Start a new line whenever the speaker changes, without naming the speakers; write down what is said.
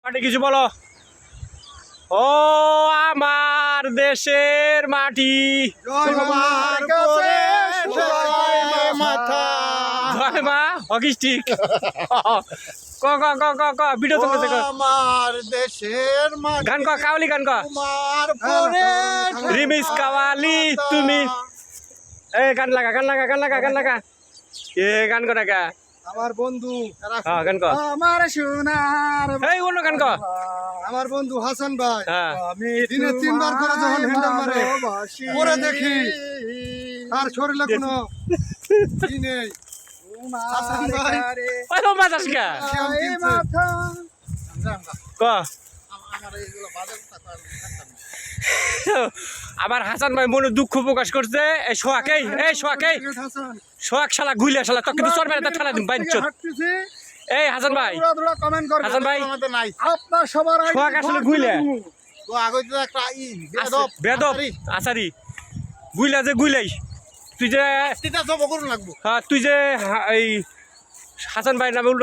মাটি কিছু বলো। ও আমার দেশের মাটি, জয় মা হকি স্টিক। ক ক ক ক ক ভিডিও চলতেছে।
আমার দেশের
গান ক, কাওয়ালি গান ক। রিমিক্স কাওয়ালি তুমি। এই গান লাগা গান লাগা গান লাগা গান লাগা। এ গান করা গা
আমার বন্ধু
গান ক।
আমার সোনার
এই অন্য গান ক।
আমার বন্ধু হাসান ভাই
হ্যাঁ
দিনে 3 বার করে যখন হ্যান্ডেল মারে পরে দেখি তার শরীরে কোনো ই নেই। হাসান ভাই
ওই মাছ আসকা ক। আবার হাসান ভাই মনে দুঃখ প্রকাশ করছে। এই সোহাকেই এই সোহাকেই
হাসান
সোহাগ শালা গুইলা শালা তো কিন্তু চরবে না ঠালা দিন বাইন চোদ। এই হাসান ভাই
কমেন্ট করবেন
হাসান ভাই
নাই আপনার সবার
সোহাগ আসলে গুইলা
তো আগে তো একটা বেদব
বেদব আসারি গুইলা যে গুইলাই তুই যে
এটা সব করুন লাগবো।
হ্যাঁ তুই যে এই হাসান ভাই নামে উল্টো